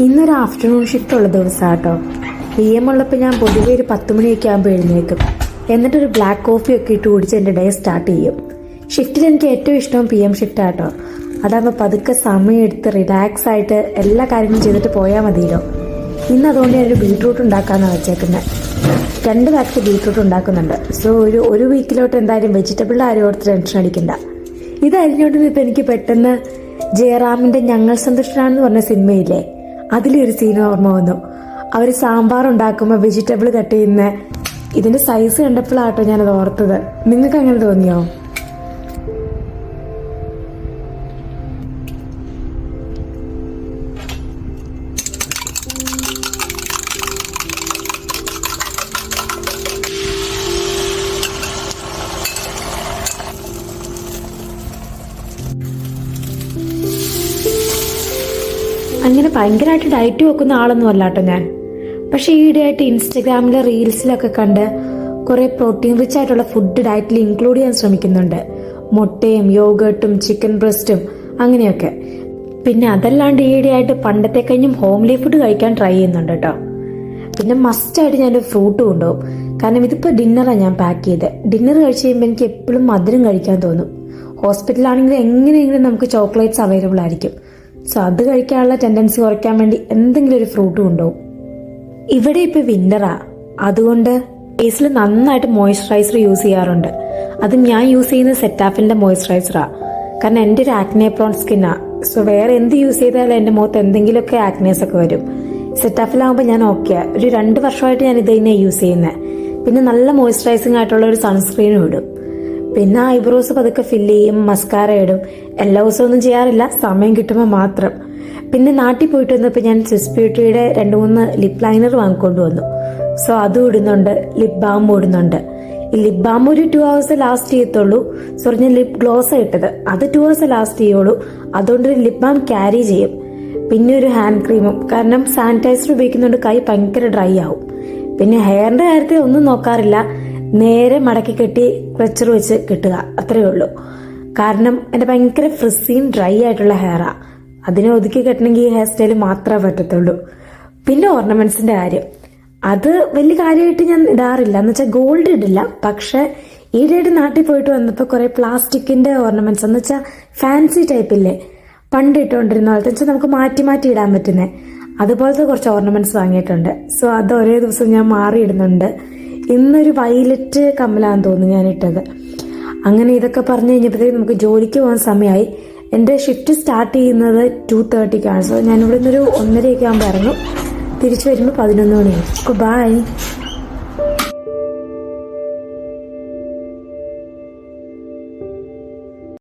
ഇന്നൊരു afternoon shift ഉള്ള ദിവസമാട്ടോ. PM ഉള്ളപ്പോൾ ഞാൻ പൊതുവെ ഒരു 10 മണിയൊക്കെ ആകുമ്പോൾ എഴുന്നേൽക്കും. എന്നിട്ടൊരു ബ്ലാക്ക് കോഫി ഒക്കെ ഇട്ട് കുടിച്ച് എൻ്റെ ഡേ സ്റ്റാർട്ട് ചെയ്യും. ഷിഫ്റ്റിൽ എനിക്ക് ഏറ്റവും ഇഷ്ടം PM ഷിഫ്റ്റ് ആട്ടോ. അതാകുമ്പോൾ പതുക്കെ സമയം എടുത്ത് റിലാക്സ് ആയിട്ട് എല്ലാ കാര്യങ്ങളും ചെയ്തിട്ട് പോയാൽ മതിയല്ലോ. ഇന്ന് അതുകൊണ്ട് ഞാനൊരു ബീട്രൂട്ട് ഉണ്ടാക്കാമെന്നാണ് വെച്ചേക്കുന്നത്. 2 പാക്കറ്റ് ബീട്രൂട്ട് ഉണ്ടാക്കുന്നുണ്ട്. സോ ഒരു വീക്കിലോട്ട് എന്തായാലും വെജിറ്റബിളിൻ്റെ ആരും ഓർത്ത് ടെൻഷൻ അടിക്കണ്ട. ഇത് അരിഞ്ഞോണ്ടിരുന്ന് ഇപ്പം എനിക്ക് പെട്ടെന്ന് ജയറാമിൻ്റെ ഞങ്ങൾ സന്തുഷ്ടനാണെന്ന് പറഞ്ഞ സിനിമയില്ലേ, അതിലൊരു സീൻ ഓർമ്മ വന്നു. അവർ സാമ്പാർ ഉണ്ടാക്കുമ്പോൾ വെജിറ്റബിൾ കട്ട് ചെയ്യുന്ന ഇതിന്റെ സൈസ് കണ്ടപ്പോഴാട്ടോ ഞാനത് ഓർത്തത്. നിങ്ങൾക്ക് അങ്ങനെ തോന്നിയോ? അങ്ങനെ ഭയങ്കരമായിട്ട് ഡയറ്റ് വെക്കുന്ന ആളൊന്നും അല്ലാട്ടോ ഞാൻ. പക്ഷെ ഈയിടെയായിട്ട് ഇൻസ്റ്റഗ്രാമിലെ റീൽസിലൊക്കെ കണ്ട് കുറെ പ്രോട്ടീൻ റിച്ച് ആയിട്ടുള്ള ഫുഡ് ഡയറ്റിൽ ഇൻക്ലൂഡ് ചെയ്യാൻ ശ്രമിക്കുന്നുണ്ട്. മുട്ടയും യോഗട്ടും ചിക്കൻ ബ്രസ്റ്റും അങ്ങനെയൊക്കെ. പിന്നെ അതല്ലാണ്ട് ഈയിടെയായിട്ട് പണ്ടത്തെ കഴിഞ്ഞും ഹോംലി ഫുഡ് കഴിക്കാൻ ട്രൈ ചെയ്യുന്നുണ്ട് കേട്ടോ. പിന്നെ മസ്റ്റായിട്ട് ഞാനൊരു ഫ്രൂട്ട് കൊണ്ടുപോകും. കാരണം ഇതിപ്പോൾ ഡിന്നറാണ് ഞാൻ പാക്ക് ചെയ്ത്. ഡിന്നർ കഴിച്ച് കഴിയുമ്പോൾ എനിക്ക് എപ്പോഴും മധുരം കഴിക്കാൻ തോന്നും. ഹോസ്പിറ്റലാണെങ്കിൽ എങ്ങനെയെങ്കിലും നമുക്ക് ചോക്ലേറ്റ്സ് അവൈലബിൾ ആയിരിക്കും. സോ അത് കഴിക്കാനുള്ള ടെൻഡൻസി കുറയ്ക്കാൻ വേണ്ടി എന്തെങ്കിലും ഒരു ഫ്രൂട്ട് കൊണ്ടുപോകും. ഇവിടെ ഇപ്പൊ വിന്ററാ, അതുകൊണ്ട് ഫേസിൽ നന്നായിട്ട് മോയ്സ്ചറൈസർ യൂസ് ചെയ്യാറുണ്ട്. അതും ഞാൻ യൂസ് ചെയ്യുന്ന സെറ്റാഫിലിന്റെ മോയ്സ്ചറൈസറാ. കാരണം എൻ്റെ ഒരു ആക്നെ പ്രോൺ സ്കിന്നാ. സോ വേറെ എന്ത് യൂസ് ചെയ്താലും എൻ്റെ മുഖത്ത് എന്തെങ്കിലുമൊക്കെ ആക്നേസ് ഒക്കെ വരും. സെറ്റാഫിലാകുമ്പോൾ ഞാൻ ഓക്കെ. ഒരു 2 വർഷമായിട്ട് ഞാൻ ഇത് തന്നെ യൂസ് ചെയ്യുന്നത്. പിന്നെ നല്ല മോയ്സ്ചറൈസിങ് ആയിട്ടുള്ള ഒരു സൺസ്ക്രീനും ഇടും. പിന്നെ ഐബ്രോസ് പതുക്കെ ഫില്ല് ചെയ്യും, മസ്കാര ഇടും. എല്ലാ ദിവസവും ഒന്നും ചെയ്യാറില്ല, സമയം കിട്ടുമ്പോൾ മാത്രം. പിന്നെ നാട്ടിൽ പോയിട്ട് വന്നപ്പോൾ ഞാൻ സ്വിസ് ബ്യൂട്ടിയുടെ 2-3 ലിപ് ലൈനർ വാങ്ങിക്കൊണ്ട് വന്നു. സോ അതും ഇടുന്നുണ്ട്, ലിപ് ബാം ഇടുന്നുണ്ട്. ഈ ലിപ് ബാം ഒരു 2 hours ലാസ്റ്റ് ചെയ്യത്തുള്ളൂ. സോ ഞാൻ ലിപ് ഗ്ലോസ് ഇട്ടത്, അത് 2 hours ലാസ്റ്റ് ചെയ്യുള്ളൂ. അതുകൊണ്ട് ലിപ് ബാം ക്യാരി ചെയ്യും. പിന്നെ ഒരു ഹാൻഡ് ക്രീമും, കാരണം സാനിറ്റൈസർ ഉപയോഗിക്കുന്നതുകൊണ്ട് കൈ ഭയങ്കര ഡ്രൈ ആവും. പിന്നെ ഹെയറിന്റെ കാര്യത്തിൽ ഒന്നും നോക്കാറില്ല, നേരെ മടക്കി കെട്ടി ക്ലച്ചർ വെച്ച് കെട്ടുക, അത്രയേ ഉള്ളൂ. കാരണം എൻ്റെ ഭയങ്കര ഫ്രിസിയും ഡ്രൈ ആയിട്ടുള്ള ഹെയറാ. അതിനെ ഒതുക്കി കെട്ടണമെങ്കിൽ ഈ ഹെയർ സ്റ്റൈൽ മാത്രമേ പറ്റത്തുള്ളൂ. പിന്നെ ഓർണമെന്റ്സിന്റെ കാര്യം, അത് വലിയ കാര്യമായിട്ട് ഞാൻ ഇടാറില്ല. എന്ന് വെച്ചാൽ ഗോൾഡ് ഇടില്ല. പക്ഷെ ഈയിടെയായിട്ട് നാട്ടിൽ പോയിട്ട് വന്നപ്പോൾ കുറെ പ്ലാസ്റ്റിക്കിന്റെ ഓർണമെന്റ്സ്, എന്ന് വെച്ചാൽ ഫാൻസി ടൈപ്പില്ലേ, പണ്ട് ഇട്ടുകൊണ്ടിരുന്ന പോലത്തെ വെച്ചാൽ നമുക്ക് മാറ്റി മാറ്റി ഇടാൻ പറ്റുന്നേ, അതുപോലത്തെ കുറച്ച് ഓർണമെന്റ്സ് വാങ്ങിയിട്ടുണ്ട്. സോ അത് ഒരേ ദിവസം ഞാൻ മാറിയിടുന്നുണ്ട്. ഇന്നൊരു വയലറ്റ് കമ്മലാന്ന് തോന്നുന്നു ഞാൻ ഇട്ടത്. അങ്ങനെ ഇതൊക്കെ പറഞ്ഞു കഴിഞ്ഞപ്പോഴത്തേക്ക് നമുക്ക് ജോലിക്ക് പോകാൻ സമയമായി. എൻ്റെ ഷിഫ്റ്റ് സ്റ്റാർട്ട് ചെയ്യുന്നത് 2:30-ക്കാണ്. സോ ഞാൻ ഇവിടെ നിന്നൊരു 1:30 ആകുമ്പോൾ ഇറങ്ങും. തിരിച്ചു വരുമ്പോൾ 11 മണിയാവും. ബൈ.